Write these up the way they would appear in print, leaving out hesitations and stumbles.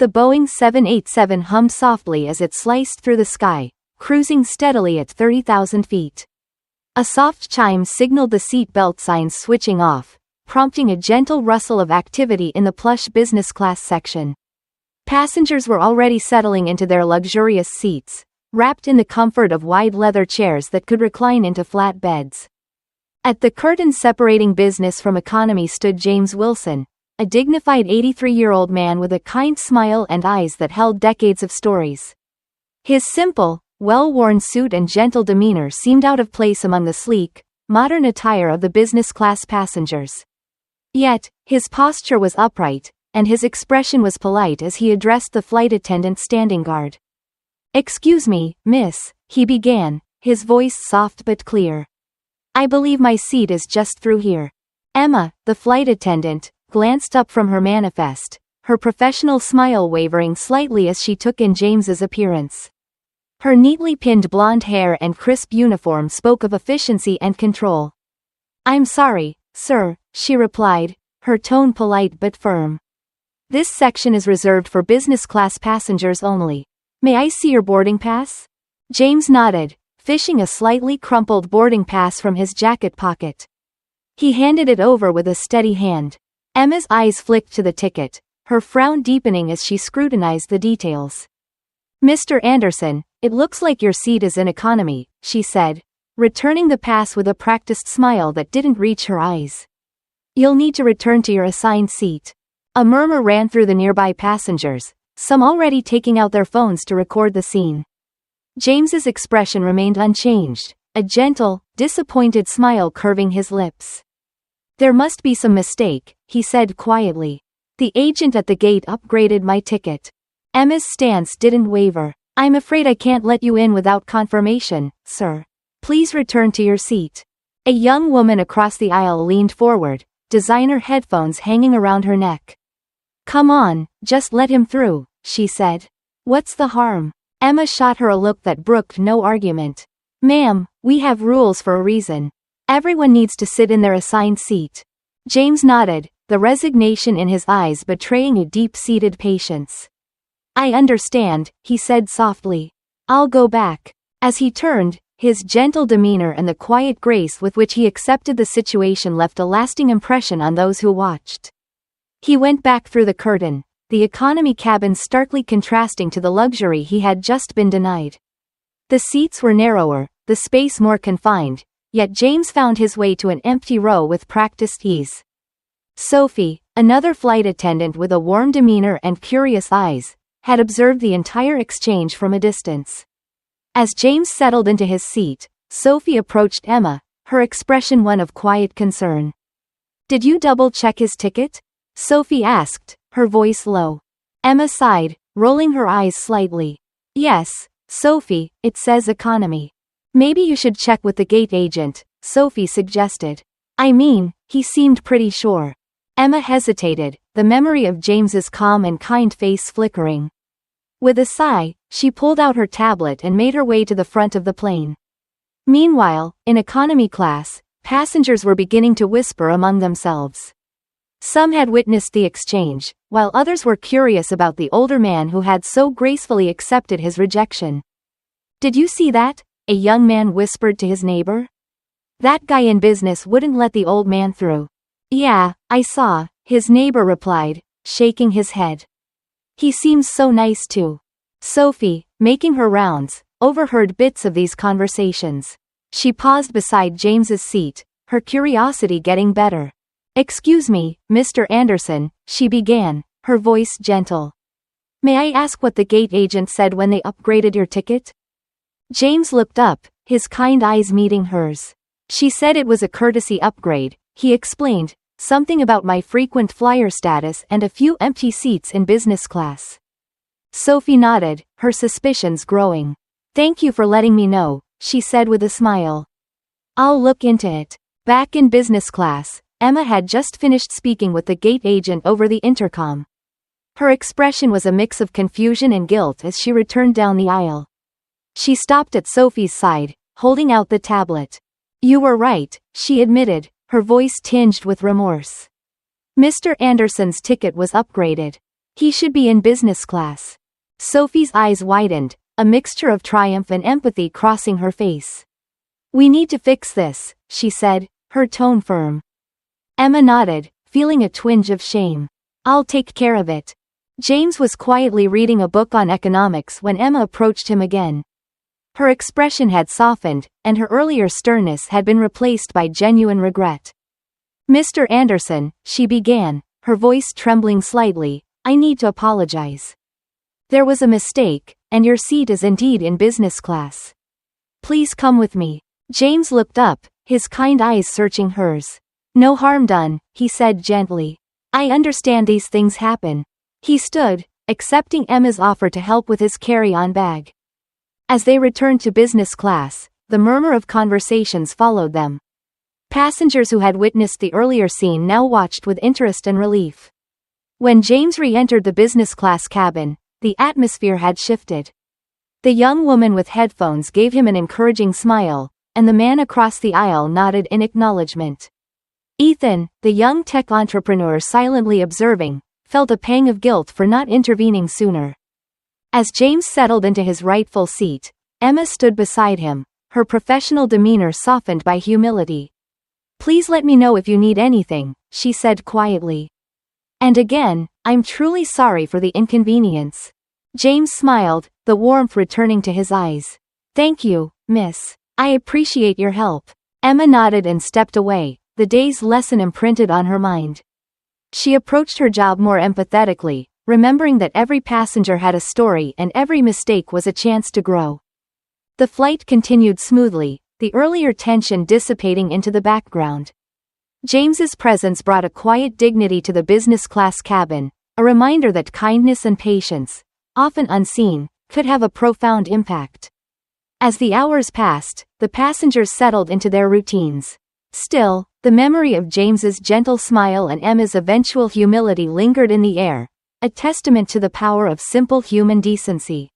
The Boeing 787 hummed softly as it sliced through the sky, cruising steadily at 30,000 feet. A soft chime signaled the seat belt signs switching off, prompting a gentle rustle of activity in the plush business class section. Passengers were already settling into their luxurious seats, wrapped in the comfort of wide leather chairs that could recline into flat beds. At the curtain separating business from economy stood James Wilson, a dignified 83-year-old man with a kind smile and eyes that held decades of stories. His simple, well-worn suit and gentle demeanor seemed out of place among the sleek, modern attire of the business class passengers. Yet, his posture was upright, and his expression was polite as he addressed the flight attendant standing guard. "Excuse me, miss," he began, his voice soft but clear. "I believe my seat is just through here." Emma, the flight attendant, glanced up from her manifest, her professional smile wavering slightly as she took in James's appearance. Her neatly pinned blonde hair and crisp uniform spoke of efficiency and control. "I'm sorry, sir," she replied, her tone polite but firm. "This section is reserved for business class passengers only. May I see your boarding pass?" James nodded, fishing a slightly crumpled boarding pass from his jacket pocket. He handed it over with a steady hand. Emma's eyes flicked to the ticket, her frown deepening as she scrutinized the details. "Mr. Anderson, it looks like your seat is in economy," she said, returning the pass with a practiced smile that didn't reach her eyes. "You'll need to return to your assigned seat." A murmur ran through the nearby passengers, some already taking out their phones to record the scene. James's expression remained unchanged, a gentle, disappointed smile curving his lips. "There must be some mistake," he said quietly. "The agent at the gate upgraded my ticket." Emma's stance didn't waver. "I'm afraid I can't let you in without confirmation, sir. Please return to your seat." A young woman across the aisle leaned forward, designer headphones hanging around her neck. "Come on, just let him through," she said. "What's the harm?" Emma shot her a look that brooked no argument. "Ma'am, we have rules for a reason. Everyone needs to sit in their assigned seat." James nodded, the resignation in his eyes betraying a deep-seated patience. "I understand," he said softly. "I'll go back." As he turned, his gentle demeanor and the quiet grace with which he accepted the situation left a lasting impression on those who watched. He went back through the curtain, the economy cabin starkly contrasting to the luxury he had just been denied. The seats were narrower, the space more confined, yet James found his way to an empty row with practiced ease. Sophie, another flight attendant with a warm demeanor and curious eyes, had observed the entire exchange from a distance. As James settled into his seat, Sophie approached Emma, her expression one of quiet concern. "Did you double-check his ticket?" Sophie asked, her voice low. Emma sighed, rolling her eyes slightly. "Yes, Sophie, it says economy." "Maybe you should check with the gate agent," Sophie suggested. "I mean, he seemed pretty sure." Emma hesitated, the memory of James's calm and kind face flickering. With a sigh, she pulled out her tablet and made her way to the front of the plane. Meanwhile, in economy class, passengers were beginning to whisper among themselves. Some had witnessed the exchange, while others were curious about the older man who had so gracefully accepted his rejection. "Did you see that?" a young man whispered to his neighbor. "That guy in business wouldn't let the old man through." "Yeah, I saw," his neighbor replied, shaking his head. "He seems so nice too." Sophie, making her rounds, overheard bits of these conversations. She paused beside James's seat, her curiosity getting better. "Excuse me, Mr. Anderson," she began, her voice gentle. "May I ask what the gate agent said when they upgraded your ticket?" James looked up, his kind eyes meeting hers. "She said it was a courtesy upgrade," he explained, "something about my frequent flyer status and a few empty seats in business class." Sophie nodded, her suspicions growing. "Thank you for letting me know," she said with a smile. "I'll look into it." Back in business class, Emma had just finished speaking with the gate agent over the intercom. Her expression was a mix of confusion and guilt as she returned down the aisle. She stopped at Sophie's side, holding out the tablet. "You were right," she admitted, her voice tinged with remorse. "Mr. Anderson's ticket was upgraded." He should be in business class. Sophie's eyes widened, a mixture of triumph and empathy crossing her face. We need to fix this, she said, her tone firm. Emma nodded, feeling a twinge of shame. I'll take care of it. James was quietly reading a book on economics when Emma approached him again. Her expression had softened, and her earlier sternness had been replaced by genuine regret. Mr. Anderson, she began, her voice trembling slightly, I need to apologize. There was a mistake, and your seat is indeed in business class. Please come with me. James looked up, his kind eyes searching hers. No harm done, he said gently. I understand these things happen. He stood, accepting Emma's offer to help with his carry-on bag. As they returned to business class, the murmur of conversations followed them. Passengers who had witnessed the earlier scene now watched with interest and relief. When James re-entered the business class cabin, the atmosphere had shifted. The young woman with headphones gave him an encouraging smile, and the man across the aisle nodded in acknowledgement. Ethan, the young tech entrepreneur silently observing, felt a pang of guilt for not intervening sooner. As James settled into his rightful seat, Emma stood beside him, her professional demeanor softened by humility. Please let me know if you need anything, she said quietly. And again, I'm truly sorry for the inconvenience. James smiled, the warmth returning to his eyes. Thank you, miss. I appreciate your help. Emma nodded and stepped away, the day's lesson imprinted on her mind. She approached her job more empathetically, remembering that every passenger had a story and every mistake was a chance to grow. The flight continued smoothly, the earlier tension dissipating into the background. James's presence brought a quiet dignity to the business class cabin, a reminder that kindness and patience, often unseen, could have a profound impact. As the hours passed, the passengers settled into their routines. Still, the memory of James's gentle smile and Emma's eventual humility lingered in the air, a testament to the power of simple human decency.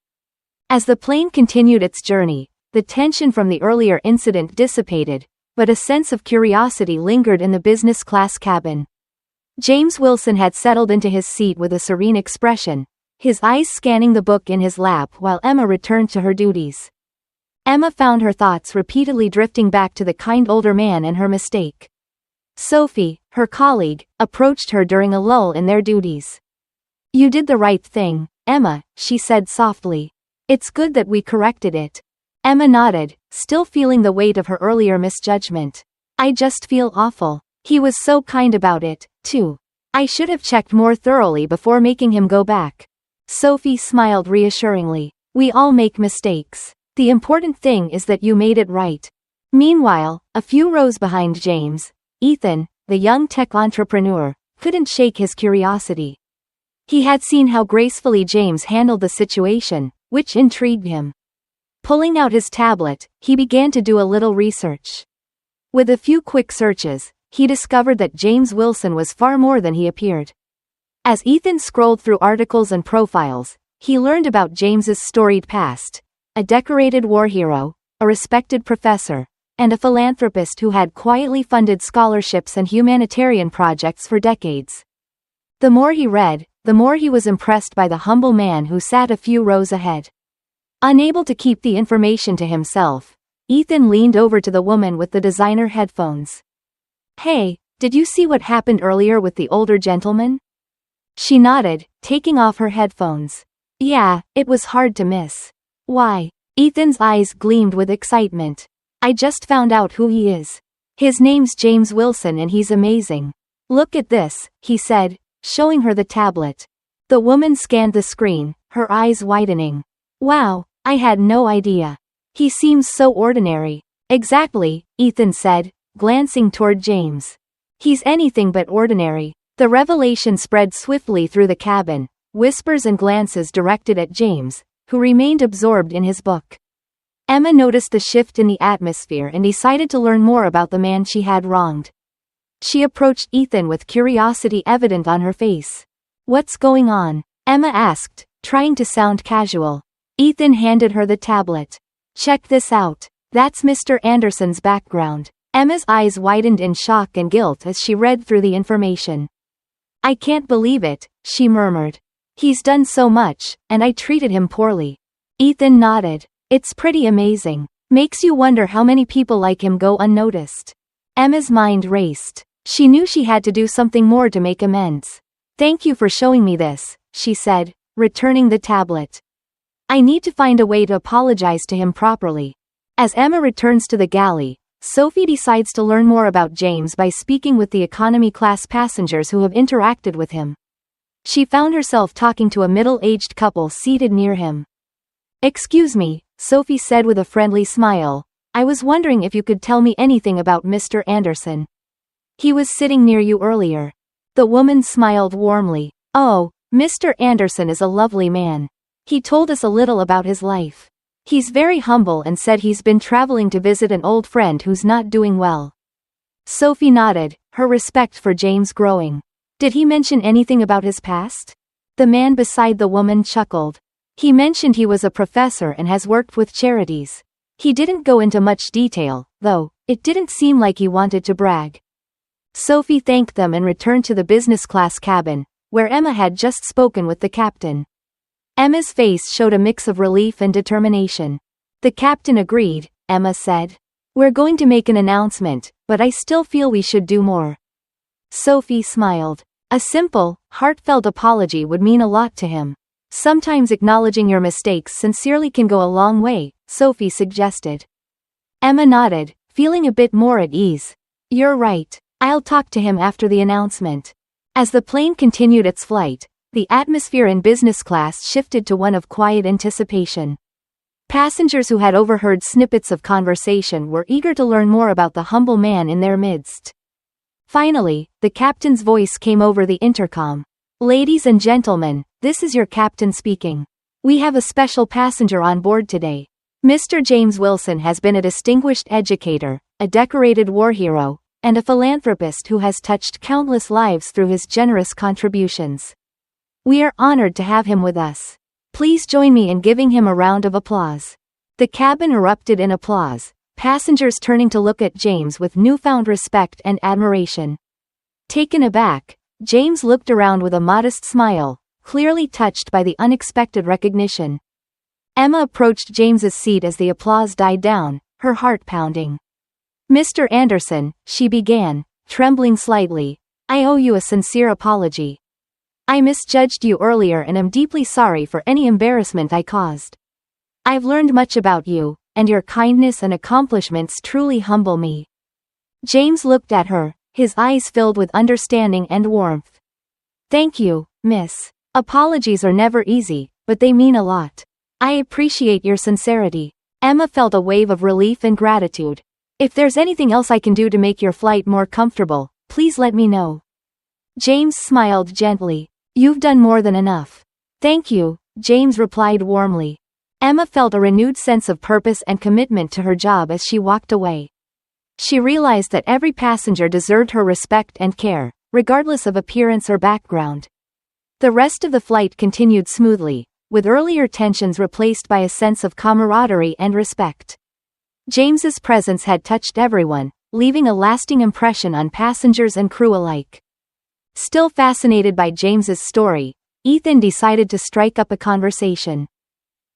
As the plane continued its journey, the tension from the earlier incident dissipated, but a sense of curiosity lingered in the business class cabin. James Wilson had settled into his seat with a serene expression, his eyes scanning the book in his lap while Emma returned to her duties. Emma found her thoughts repeatedly drifting back to the kind older man and her mistake. Sophie, her colleague, approached her during a lull in their duties. You did the right thing, Emma, she said softly. It's good that we corrected it. Emma nodded, still feeling the weight of her earlier misjudgment. I just feel awful. He was so kind about it, too. I should have checked more thoroughly before making him go back. Sophie smiled reassuringly. We all make mistakes. The important thing is that you made it right. Meanwhile, a few rows behind James, Ethan, the young tech entrepreneur, couldn't shake his curiosity. He had seen how gracefully James handled the situation, which intrigued him. Pulling out his tablet, he began to do a little research. With a few quick searches, he discovered that James Wilson was far more than he appeared. As Ethan scrolled through articles and profiles, he learned about James's storied past, a decorated war hero, a respected professor, and a philanthropist who had quietly funded scholarships and humanitarian projects for decades. The more he read, the more he was impressed by the humble man who sat a few rows ahead. Unable to keep the information to himself, Ethan leaned over to the woman with the designer headphones. Hey, did you see what happened earlier with the older gentleman? She nodded, taking off her headphones. Yeah, it was hard to miss. Why? Ethan's eyes gleamed with excitement. I just found out who he is. His name's James Wilson and he's amazing. Look at this, he said, showing her the tablet. The woman scanned the screen, her eyes widening. Wow, I had no idea. He seems so ordinary. Exactly, Ethan said, glancing toward James. He's anything but ordinary. The revelation spread swiftly through the cabin, whispers and glances directed at James, who remained absorbed in his book. Emma noticed the shift in the atmosphere and decided to learn more about the man she had wronged. She approached Ethan with curiosity evident on her face. What's going on? Emma asked, trying to sound casual. Ethan handed her the tablet. Check this out. That's Mr. Anderson's background. Emma's eyes widened in shock and guilt as she read through the information. I can't believe it, she murmured. He's done so much, and I treated him poorly. Ethan nodded. It's pretty amazing. Makes you wonder how many people like him go unnoticed. Emma's mind raced. She knew she had to do something more to make amends. Thank you for showing me this, she said, returning the tablet. I need to find a way to apologize to him properly. As Emma returns to the galley, Sophie decides to learn more about James by speaking with the economy class passengers who have interacted with him. She found herself talking to a middle-aged couple seated near him. Excuse me, Sophie said with a friendly smile. I was wondering if you could tell me anything about Mr. Anderson. He was sitting near you earlier. The woman smiled warmly. Oh, Mr. Anderson is a lovely man. He told us a little about his life. He's very humble and said he's been traveling to visit an old friend who's not doing well. Sophie nodded, her respect for James growing. Did he mention anything about his past? The man beside the woman chuckled. He mentioned he was a professor and has worked with charities. He didn't go into much detail, though. It didn't seem like he wanted to brag. Sophie thanked them and returned to the business class cabin, where Emma had just spoken with the captain. Emma's face showed a mix of relief and determination. The captain agreed, Emma said. We're going to make an announcement, but I still feel we should do more. Sophie smiled. A simple, heartfelt apology would mean a lot to him. Sometimes acknowledging your mistakes sincerely can go a long way, Sophie suggested. Emma nodded, feeling a bit more at ease. You're right. I'll talk to him after the announcement. As the plane continued its flight, the atmosphere in business class shifted to one of quiet anticipation. Passengers who had overheard snippets of conversation were eager to learn more about the humble man in their midst. Finally, the captain's voice came over the intercom. Ladies and gentlemen, this is your captain speaking. We have a special passenger on board today. Mr. James Wilson has been a distinguished educator, a decorated war hero, and a philanthropist who has touched countless lives through his generous contributions. We are honored to have him with us. Please join me in giving him a round of applause. The cabin erupted in applause, passengers turning to look at James with newfound respect and admiration. Taken aback, James looked around with a modest smile, clearly touched by the unexpected recognition. Emma approached James's seat as the applause died down, her heart pounding. Mr. Anderson, she began, trembling slightly, I owe you a sincere apology. I misjudged you earlier and am deeply sorry for any embarrassment I caused. I've learned much about you, and your kindness and accomplishments truly humble me. James looked at her, his eyes filled with understanding and warmth. Thank you, miss. Apologies are never easy, but they mean a lot. I appreciate your sincerity. Emma felt a wave of relief and gratitude. If there's anything else I can do to make your flight more comfortable, please let me know. James smiled gently. You've done more than enough. Thank you, James replied warmly. Emma felt a renewed sense of purpose and commitment to her job as she walked away. She realized that every passenger deserved her respect and care, regardless of appearance or background. The rest of the flight continued smoothly, with earlier tensions replaced by a sense of camaraderie and respect. James's presence had touched everyone, leaving a lasting impression on passengers and crew alike. Still fascinated by James's story, Ethan decided to strike up a conversation.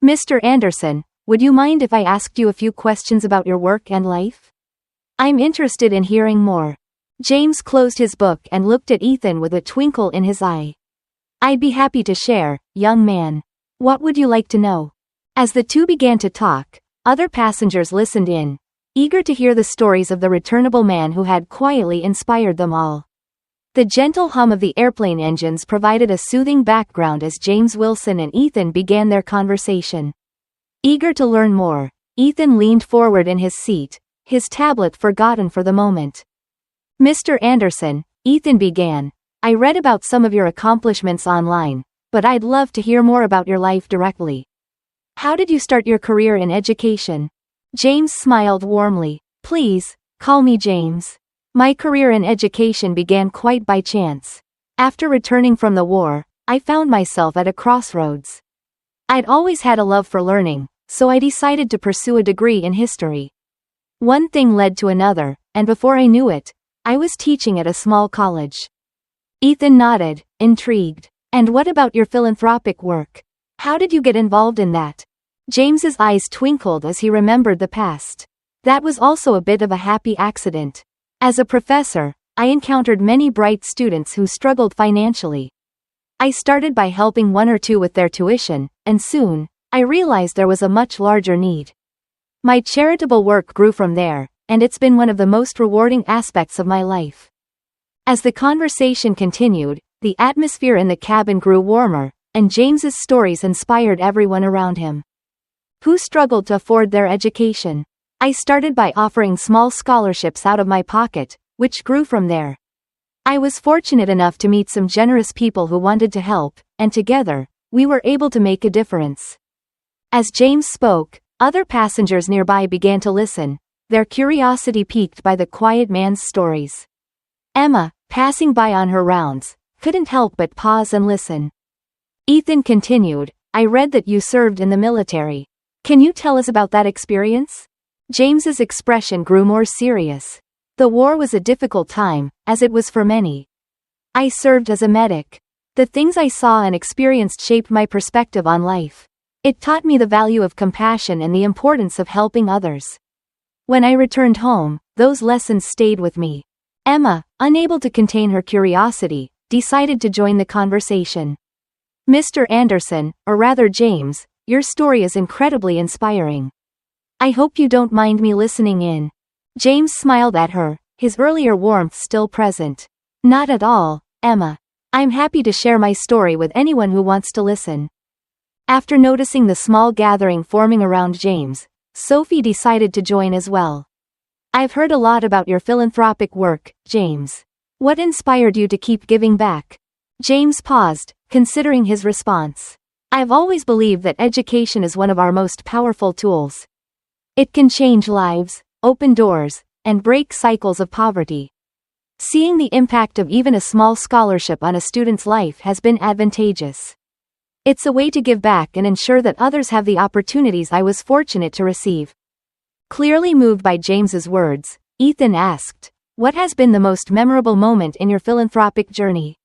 Mr. Anderson, would you mind if I asked you a few questions about your work and life? I'm interested in hearing more. James closed his book and looked at Ethan with a twinkle in his eye. I'd be happy to share, young man. What would you like to know? As the two began to talk, other passengers listened in, eager to hear the stories of the returnable man who had quietly inspired them all. The gentle hum of the airplane engines provided a soothing background as James Wilson and Ethan began their conversation. Eager to learn more, Ethan leaned forward in his seat, his tablet forgotten for the moment. Mr. Anderson, Ethan began, I read about some of your accomplishments online, but I'd love to hear more about your life directly. How did you start your career in education? James smiled warmly. Please, call me James. My career in education began quite by chance. After returning from the war, I found myself at a crossroads. I'd always had a love for learning, so I decided to pursue a degree in history. One thing led to another, and before I knew it, I was teaching at a small college. Ethan nodded, intrigued. And what about your philanthropic work? How did you get involved in that? James's eyes twinkled as he remembered the past. That was also a bit of a happy accident. As a professor, I encountered many bright students who struggled financially. I started by helping one or two with their tuition, and soon, I realized there was a much larger need. My charitable work grew from there, and it's been one of the most rewarding aspects of my life. As the conversation continued, the atmosphere in the cabin grew warmer, and James's stories inspired everyone around him, who struggled to afford their education. I started by offering small scholarships out of my pocket, which grew from there. I was fortunate enough to meet some generous people who wanted to help, and together, we were able to make a difference. As James spoke, other passengers nearby began to listen, their curiosity piqued by the quiet man's stories. Emma, passing by on her rounds, couldn't help but pause and listen. Ethan continued, I read that you served in the military. Can you tell us about that experience? James's expression grew more serious. The war was a difficult time, as it was for many. I served as a medic. The things I saw and experienced shaped my perspective on life. It taught me the value of compassion and the importance of helping others. When I returned home, those lessons stayed with me. Emma, unable to contain her curiosity, decided to join the conversation. Mr. Anderson, or rather James, your story is incredibly inspiring. I hope you don't mind me listening in. James smiled at her, his earlier warmth still present. Not at all, Emma. I'm happy to share my story with anyone who wants to listen. After noticing the small gathering forming around James, Sophie decided to join as well. I've heard a lot about your philanthropic work, James. What inspired you to keep giving back? James paused, considering his response. I've always believed that education is one of our most powerful tools. It can change lives, open doors, and break cycles of poverty. Seeing the impact of even a small scholarship on a student's life has been advantageous. It's a way to give back and ensure that others have the opportunities I was fortunate to receive. Clearly moved by James's words, Ethan asked, what has been the most memorable moment in your philanthropic journey?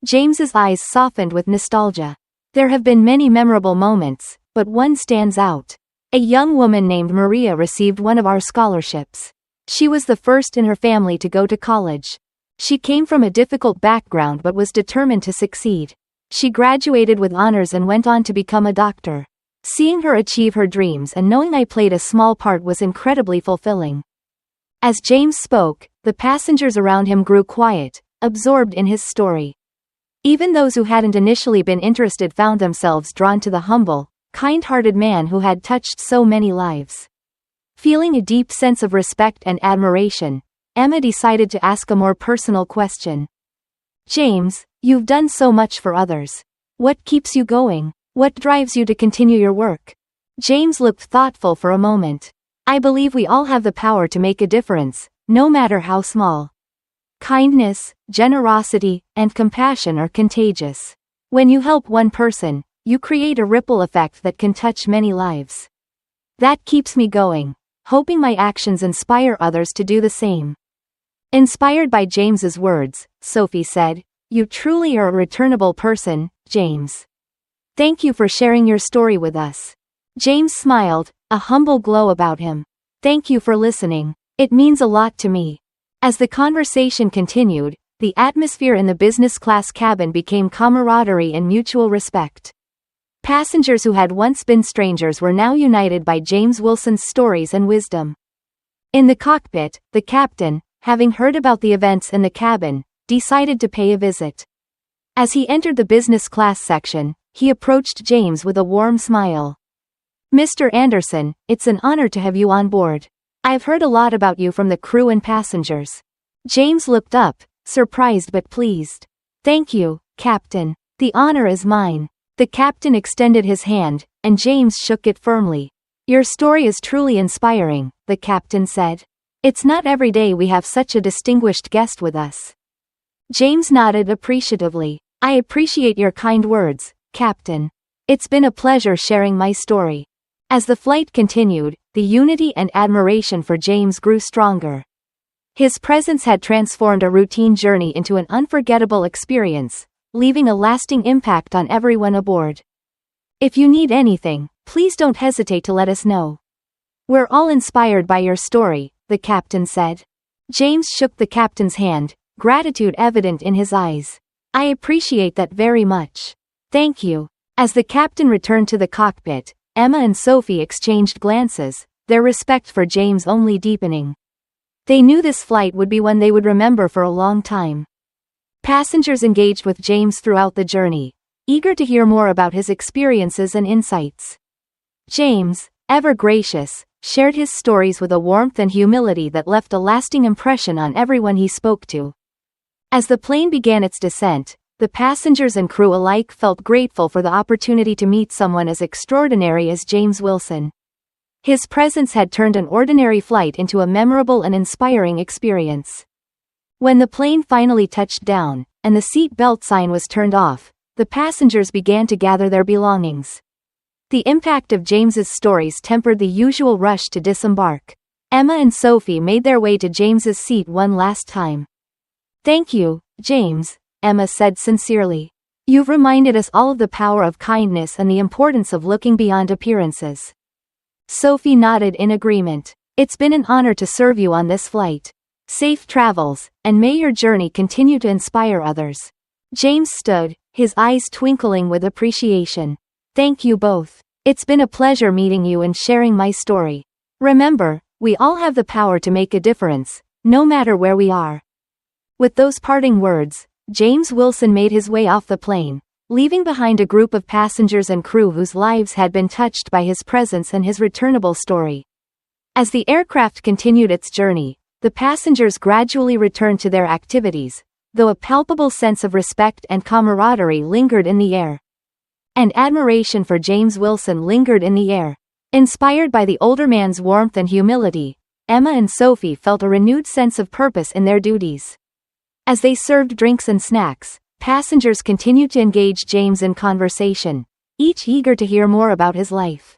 James's eyes softened with nostalgia. There have been many memorable moments, but one stands out. A young woman named Maria received one of our scholarships. She was the first in her family to go to college. She came from a difficult background but was determined to succeed. She graduated with honors and went on to become a doctor. Seeing her achieve her dreams and knowing I played a small part was incredibly fulfilling. As James spoke, the passengers around him grew quiet, absorbed in his story. Even those who hadn't initially been interested found themselves drawn to the humble, kind-hearted man who had touched so many lives. Feeling a deep sense of respect and admiration, Emma decided to ask a more personal question. James, you've done so much for others. What keeps you going? What drives you to continue your work? James looked thoughtful for a moment. I believe we all have the power to make a difference, no matter how small. Kindness, generosity, and compassion are contagious. When you help one person, you create a ripple effect that can touch many lives. That keeps me going, hoping my actions inspire others to do the same. Inspired by James's words, Sophie said, you truly are a returnable person, James. Thank you for sharing your story with us. James smiled, a humble glow about him. Thank you for listening. It means a lot to me. As the conversation continued, the atmosphere in the business class cabin became camaraderie and mutual respect. Passengers who had once been strangers were now united by James Wilson's stories and wisdom. In the cockpit, the captain, having heard about the events in the cabin, decided to pay a visit. As he entered the business class section, he approached James with a warm smile. Mr. Anderson, it's an honor to have you on board. I've heard a lot about you from the crew and passengers. James looked up, surprised but pleased. Thank you, Captain. The honor is mine. The captain extended his hand, and James shook it firmly. Your story is truly inspiring, the captain said. It's not every day we have such a distinguished guest with us. James nodded appreciatively. I appreciate your kind words, Captain. It's been a pleasure sharing my story. As the flight continued, the unity and admiration for James grew stronger. His presence had transformed a routine journey into an unforgettable experience, leaving a lasting impact on everyone aboard. If you need anything, please don't hesitate to let us know. We're all inspired by your story, the captain said. James shook the captain's hand, gratitude evident in his eyes. I appreciate that very much. Thank you. As the captain returned to the cockpit, Emma and Sophie exchanged glances, their respect for James only deepening. They knew this flight would be one they would remember for a long time. Passengers engaged with James throughout the journey, eager to hear more about his experiences and insights. James, ever gracious, shared his stories with a warmth and humility that left a lasting impression on everyone he spoke to. As the plane began its descent, the passengers and crew alike felt grateful for the opportunity to meet someone as extraordinary as James Wilson. His presence had turned an ordinary flight into a memorable and inspiring experience. When the plane finally touched down, and the seat belt sign was turned off, the passengers began to gather their belongings. The impact of James's stories tempered the usual rush to disembark. Emma and Sophie made their way to James's seat one last time. Thank you, James, Emma said sincerely. You've reminded us all of the power of kindness and the importance of looking beyond appearances. Sophie nodded in agreement. It's been an honor to serve you on this flight. Safe travels, and may your journey continue to inspire others. James stood, his eyes twinkling with appreciation. Thank you both. It's been a pleasure meeting you and sharing my story. Remember, we all have the power to make a difference, no matter where we are. With those parting words, James Wilson made his way off the plane, leaving behind a group of passengers and crew whose lives had been touched by his presence and his returnable story. As the aircraft continued its journey, the passengers gradually returned to their activities, though a palpable sense of respect and camaraderie lingered in the air. And admiration for James Wilson lingered in the air. Inspired by the older man's warmth and humility, Emma and Sophie felt a renewed sense of purpose in their duties. As they served drinks and snacks, passengers continued to engage James in conversation, each eager to hear more about his life.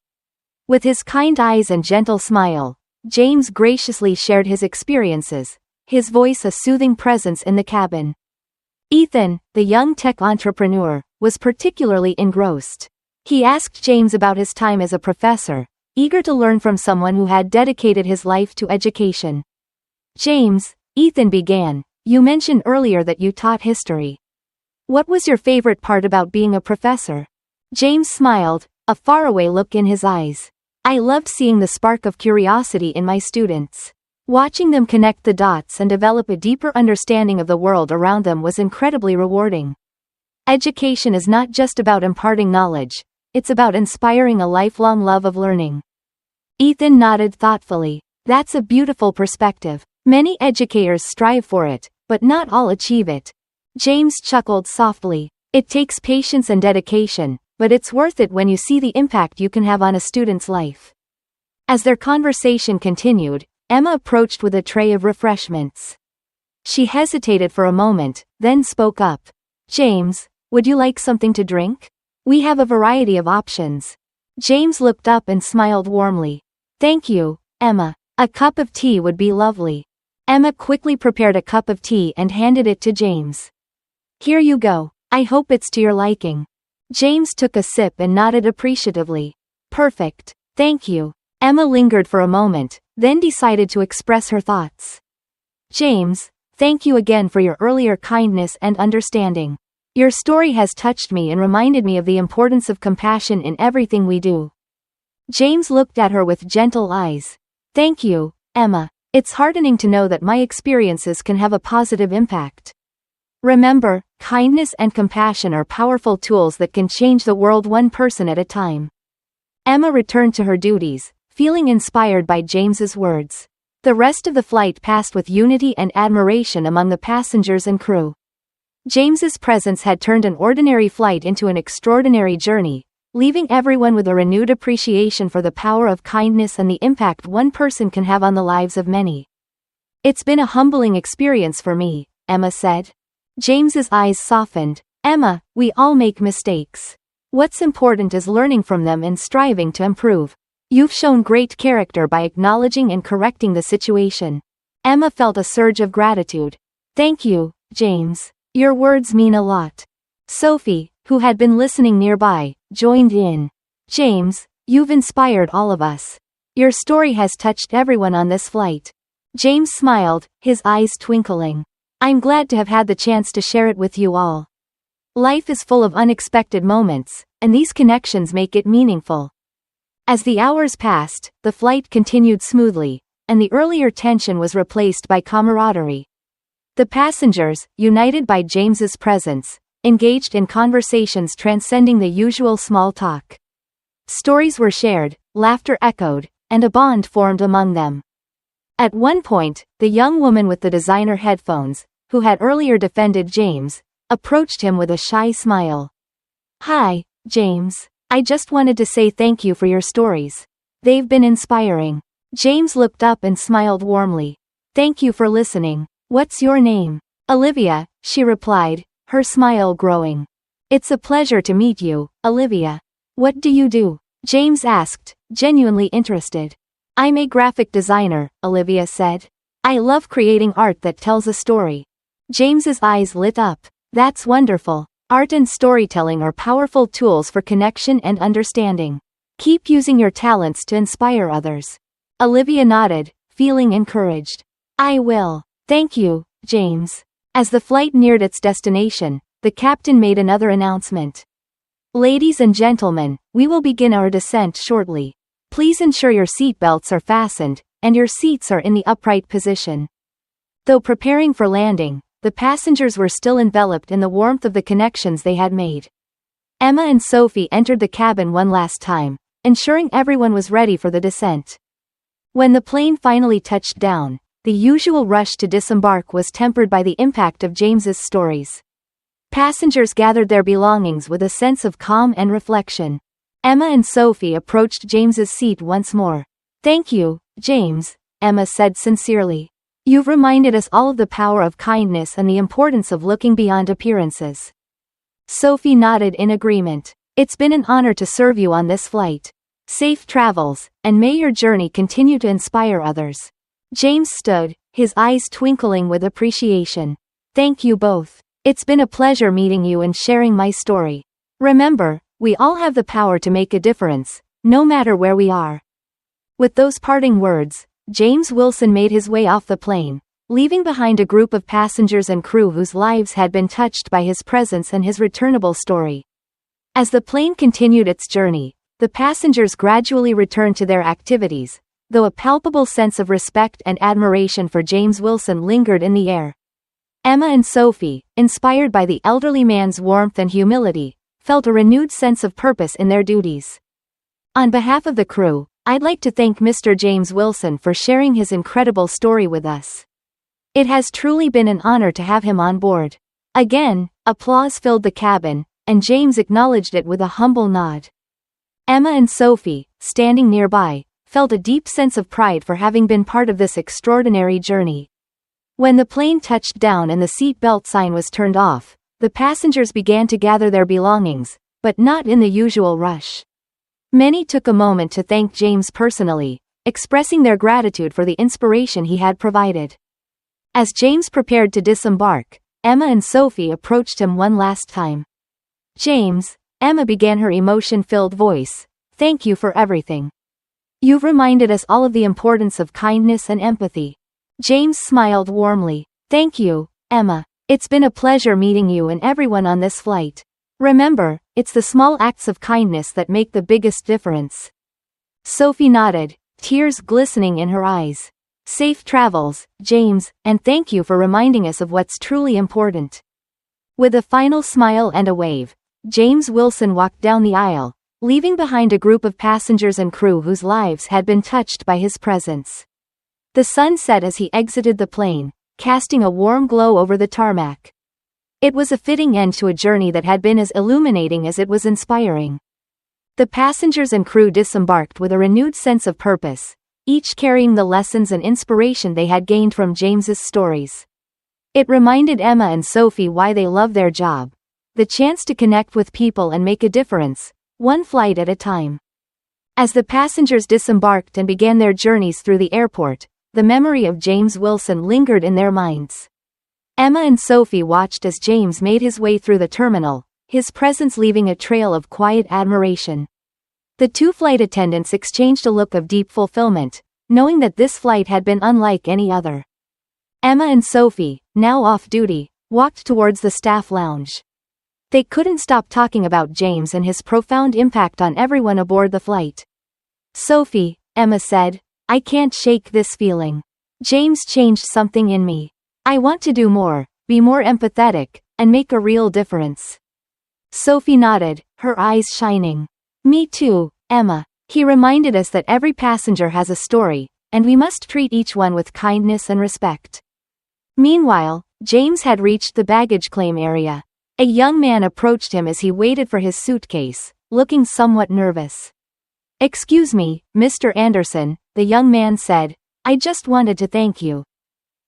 With his kind eyes and gentle smile, James graciously shared his experiences, his voice a soothing presence in the cabin. Ethan, the young tech entrepreneur, was particularly engrossed. He asked James about his time as a professor, eager to learn from someone who had dedicated his life to education. James, Ethan began, you mentioned earlier that you taught history. What was your favorite part about being a professor? James smiled, a faraway look in his eyes. I loved seeing the spark of curiosity in my students. Watching them connect the dots and develop a deeper understanding of the world around them was incredibly rewarding. Education is not just about imparting knowledge, it's about inspiring a lifelong love of learning. Ethan nodded thoughtfully. That's a beautiful perspective. Many educators strive for it, but not all achieve it. James chuckled softly. It takes patience and dedication, but it's worth it when you see the impact you can have on a student's life. As their conversation continued, Emma approached with a tray of refreshments. She hesitated for a moment, then spoke up. James, would you like something to drink? We have a variety of options. James looked up and smiled warmly. Thank you, Emma. A cup of tea would be lovely. Emma quickly prepared a cup of tea and handed it to James. Here you go. I hope it's to your liking. James took a sip and nodded appreciatively. Perfect. Thank you. Emma lingered for a moment, then decided to express her thoughts. James, thank you again for your earlier kindness and understanding. Your story has touched me and reminded me of the importance of compassion in everything we do. James looked at her with gentle eyes. Thank you, Emma. It's heartening to know that my experiences can have a positive impact. Remember, kindness and compassion are powerful tools that can change the world one person at a time. Emma returned to her duties, feeling inspired by James's words. The rest of the flight passed with unity and admiration among the passengers and crew. James's presence had turned an ordinary flight into an extraordinary journey, leaving everyone with a renewed appreciation for the power of kindness and the impact one person can have on the lives of many. It's been a humbling experience for me, Emma said. James's eyes softened. Emma, we all make mistakes. What's important is learning from them and striving to improve. You've shown great character by acknowledging and correcting the situation. Emma felt a surge of gratitude. Thank you, James. Your words mean a lot. Sophie, who had been listening nearby, joined in. James, you've inspired all of us. Your story has touched everyone on this flight. James smiled, his eyes twinkling. I'm glad to have had the chance to share it with you all. Life is full of unexpected moments, and these connections make it meaningful. As the hours passed, the flight continued smoothly, and the earlier tension was replaced by camaraderie. The passengers, united by James's presence, engaged in conversations transcending the usual small talk. Stories were shared, laughter echoed, and a bond formed among them. At one point, the young woman with the designer headphones, who had earlier defended James, approached him with a shy smile. Hi, James. I just wanted to say thank you for your stories. They've been inspiring. James looked up and smiled warmly. Thank you for listening. What's your name? Olivia, she replied, her smile growing. It's a pleasure to meet you, Olivia. What do you do? James asked, genuinely interested. I'm a graphic designer, Olivia said. I love creating art that tells a story. James's eyes lit up. That's wonderful. Art and storytelling are powerful tools for connection and understanding. Keep using your talents to inspire others. Olivia nodded, feeling encouraged. I will. Thank you, James. As the flight neared its destination, the captain made another announcement. Ladies and gentlemen, we will begin our descent shortly. Please ensure your seat belts are fastened, and your seats are in the upright position. Though preparing for landing, the passengers were still enveloped in the warmth of the connections they had made. Emma and Sophie entered the cabin one last time, ensuring everyone was ready for the descent. When the plane finally touched down, the usual rush to disembark was tempered by the impact of James's stories. Passengers gathered their belongings with a sense of calm and reflection. Emma and Sophie approached James's seat once more. Thank you, James, Emma said sincerely. You've reminded us all of the power of kindness and the importance of looking beyond appearances. Sophie nodded in agreement. It's been an honor to serve you on this flight. Safe travels, and may your journey continue to inspire others. James stood, his eyes twinkling with appreciation. Thank you both. It's been a pleasure meeting you and sharing my story. Remember, we all have the power to make a difference, no matter where we are. With those parting words, James Wilson made his way off the plane, leaving behind a group of passengers and crew whose lives had been touched by his presence and his returnable story. As the plane continued its journey, the passengers gradually returned to their activities, though a palpable sense of respect and admiration for James Wilson lingered in the air. Emma and Sophie, inspired by the elderly man's warmth and humility, felt a renewed sense of purpose in their duties. On behalf of the crew, I'd like to thank Mr. James Wilson for sharing his incredible story with us. It has truly been an honor to have him on board. Again, applause filled the cabin, and James acknowledged it with a humble nod. Emma and Sophie, standing nearby, felt a deep sense of pride for having been part of this extraordinary journey. When the plane touched down and the seat belt sign was turned off, the passengers began to gather their belongings, but not in the usual rush. Many took a moment to thank James personally, expressing their gratitude for the inspiration he had provided. As James prepared to disembark, Emma and Sophie approached him one last time. James, Emma began her emotion-filled voice, thank you for everything. You've reminded us all of the importance of kindness and empathy. James smiled warmly. Thank you, Emma. It's been a pleasure meeting you and everyone on this flight. Remember, it's the small acts of kindness that make the biggest difference. Sophie nodded, tears glistening in her eyes. Safe travels, James, and thank you for reminding us of what's truly important. With a final smile and a wave, James Wilson walked down the aisle, leaving behind a group of passengers and crew whose lives had been touched by his presence. The sun set as he exited the plane, casting a warm glow over the tarmac. It was a fitting end to a journey that had been as illuminating as it was inspiring. The passengers and crew disembarked with a renewed sense of purpose, each carrying the lessons and inspiration they had gained from James's stories. It reminded Emma and Sophie why they love their job. The chance to connect with people and make a difference, one flight at a time. As the passengers disembarked and began their journeys through the airport, the memory of James Wilson lingered in their minds. Emma and Sophie watched as James made his way through the terminal, his presence leaving a trail of quiet admiration. The two flight attendants exchanged a look of deep fulfillment, knowing that this flight had been unlike any other. Emma and Sophie, now off duty, walked towards the staff lounge. They couldn't stop talking about James and his profound impact on everyone aboard the flight. "Sophie," Emma said, "I can't shake this feeling. James changed something in me. I want to do more, be more empathetic, and make a real difference." Sophie nodded, her eyes shining. "Me too, Emma. He reminded us that every passenger has a story, and we must treat each one with kindness and respect." Meanwhile, James had reached the baggage claim area. A young man approached him as he waited for his suitcase, looking somewhat nervous. "Excuse me, Mr. Anderson," the young man said. "I just wanted to thank you.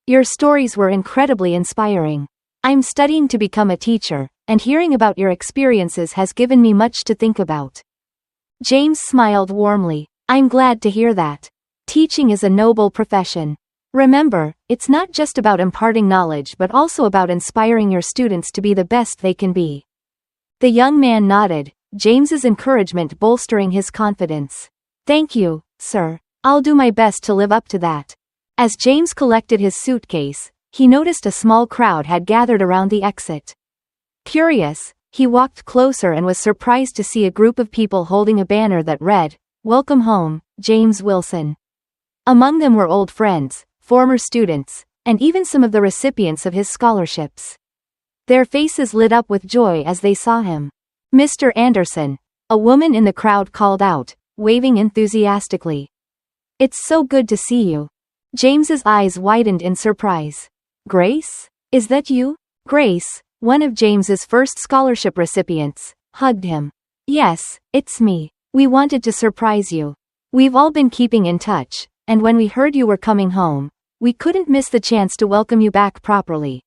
Your stories were incredibly inspiring. I'm studying to become a teacher, and hearing about your experiences has given me much to think about." James smiled warmly. "I'm glad to hear that. Teaching is a noble profession. Remember, it's not just about imparting knowledge but also about inspiring your students to be the best they can be." The young man nodded, James's encouragement bolstering his confidence. "Thank you, sir. I'll do my best to live up to that." As James collected his suitcase, he noticed a small crowd had gathered around the exit. Curious, he walked closer and was surprised to see a group of people holding a banner that read, "Welcome home, James Wilson." Among them were old friends, former students, and even some of the recipients of his scholarships. Their faces lit up with joy as they saw him. "Mr. Anderson," a woman in the crowd called out, waving enthusiastically. "It's so good to see you." James's eyes widened in surprise. "Grace? Is that you?" Grace, one of James's first scholarship recipients, hugged him. "Yes, it's me. We wanted to surprise you. We've all been keeping in touch, and when we heard you were coming home, we couldn't miss the chance to welcome you back properly."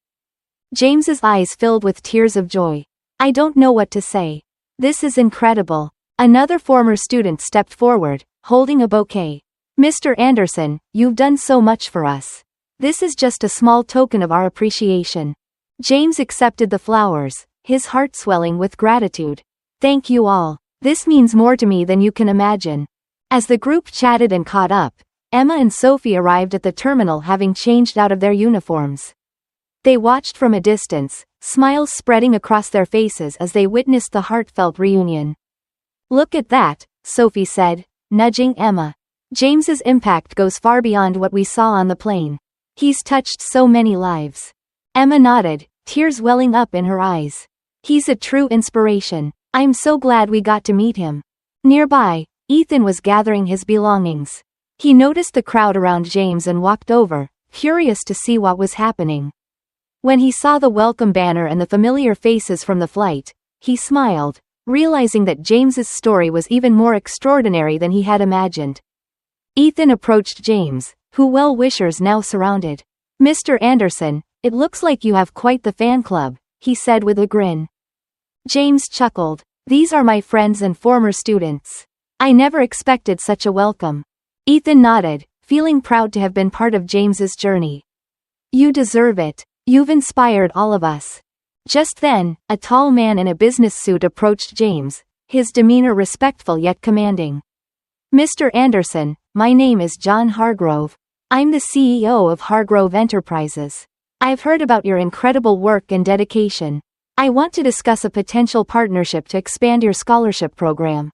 James's eyes filled with tears of joy. "I don't know what to say. This is incredible." Another former student stepped forward, holding a bouquet. "Mr. Anderson, you've done so much for us. This is just a small token of our appreciation." James accepted the flowers, his heart swelling with gratitude. "Thank you all. This means more to me than you can imagine." As the group chatted and caught up, Emma and Sophie arrived at the terminal having changed out of their uniforms. They watched from a distance, smiles spreading across their faces as they witnessed the heartfelt reunion. "Look at that," Sophie said, nudging Emma. "James's impact goes far beyond what we saw on the plane. He's touched so many lives." Emma nodded, tears welling up in her eyes. "He's a true inspiration. I'm so glad we got to meet him." Nearby, Ethan was gathering his belongings. He noticed the crowd around James and walked over, curious to see what was happening. When he saw the welcome banner and the familiar faces from the flight, he smiled, realizing that James's story was even more extraordinary than he had imagined. Ethan approached James, who well-wishers now surrounded. "Mr. Anderson, it looks like you have quite the fan club," he said with a grin. James chuckled. "These are my friends and former students. I never expected such a welcome." Ethan nodded, feeling proud to have been part of James's journey. "You deserve it. You've inspired all of us." Just then, a tall man in a business suit approached James, his demeanor respectful yet commanding. "Mr. Anderson, my name is John Hargrove. I'm the CEO of Hargrove Enterprises. I've heard about your incredible work and dedication. I want to discuss a potential partnership to expand your scholarship program."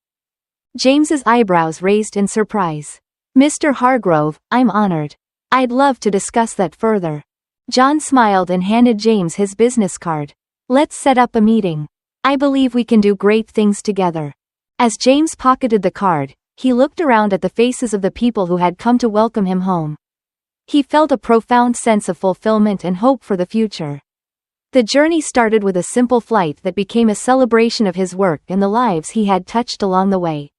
James's eyebrows raised in surprise. "Mr. Hargrove, I'm honored. I'd love to discuss that further." John smiled and handed James his business card. "Let's set up a meeting. I believe we can do great things together." As James pocketed the card, he looked around at the faces of the people who had come to welcome him home. He felt a profound sense of fulfillment and hope for the future. The journey started with a simple flight that became a celebration of his work and the lives he had touched along the way.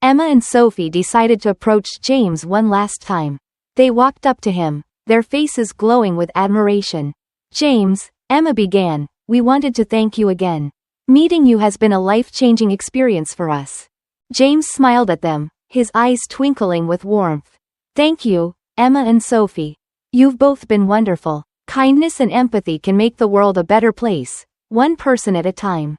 Emma and Sophie decided to approach James one last time. They walked up to him, their faces glowing with admiration. "James," Emma began, "we wanted to thank you again. Meeting you has been a life-changing experience for us." James smiled at them, his eyes twinkling with warmth. "Thank you, Emma and Sophie. You've both been wonderful. Kindness and empathy can make the world a better place, one person at a time."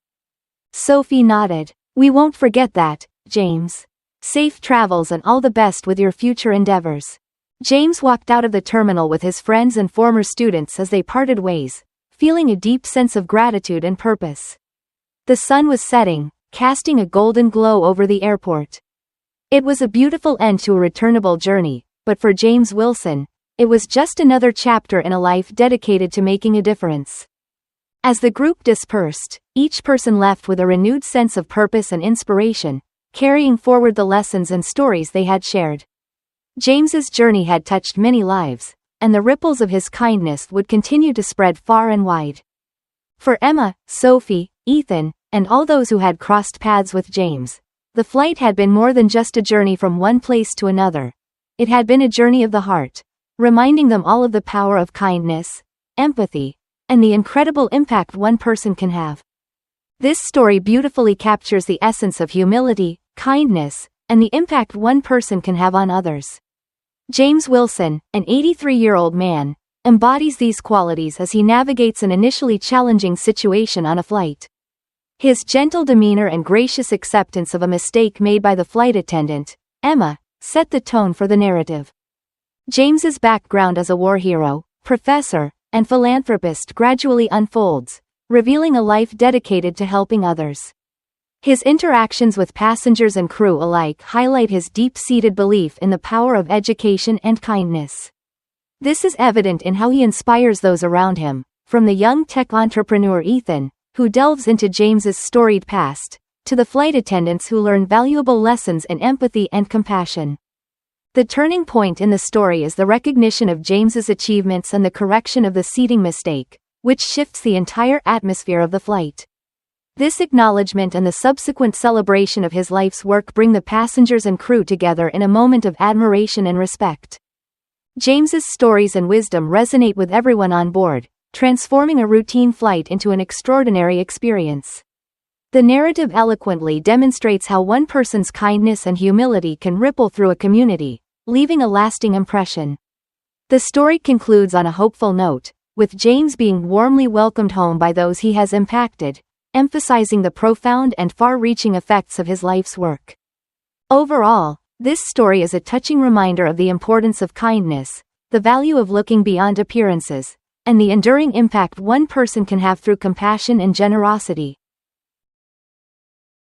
Sophie nodded. "We won't forget that, James. Safe travels and all the best with your future endeavors." James walked out of the terminal with his friends and former students as they parted ways, feeling a deep sense of gratitude and purpose. The sun was setting, casting a golden glow over the airport. It was a beautiful end to a returnable journey, but for James Wilson, it was just another chapter in a life dedicated to making a difference. As the group dispersed, each person left with a renewed sense of purpose and inspiration, carrying forward the lessons and stories they had shared. James's journey had touched many lives, and the ripples of his kindness would continue to spread far and wide. For Emma, Sophie, Ethan, and all those who had crossed paths with James, the flight had been more than just a journey from one place to another. It had been a journey of the heart, reminding them all of the power of kindness, empathy, and the incredible impact one person can have. This story beautifully captures the essence of humility, kindness, and the impact one person can have on others. James Wilson, an 83-year-old man, embodies these qualities as he navigates an initially challenging situation on a flight. His gentle demeanor and gracious acceptance of a mistake made by the flight attendant, Emma, set the tone for the narrative. James's background as a war hero, professor, and philanthropist gradually unfolds, revealing a life dedicated to helping others. His interactions with passengers and crew alike highlight his deep-seated belief in the power of education and kindness. This is evident in how he inspires those around him, from the young tech entrepreneur Ethan, who delves into James's storied past, to the flight attendants who learn valuable lessons in empathy and compassion. The turning point in the story is the recognition of James's achievements and the correction of the seating mistake, which shifts the entire atmosphere of the flight. This acknowledgement and the subsequent celebration of his life's work bring the passengers and crew together in a moment of admiration and respect. James's stories and wisdom resonate with everyone on board, transforming a routine flight into an extraordinary experience. The narrative eloquently demonstrates how one person's kindness and humility can ripple through a community, leaving a lasting impression. The story concludes on a hopeful note, with James being warmly welcomed home by those he has impacted, emphasizing the profound and far-reaching effects of his life's work. Overall, this story is a touching reminder of the importance of kindness, the value of looking beyond appearances, and the enduring impact one person can have through compassion and generosity.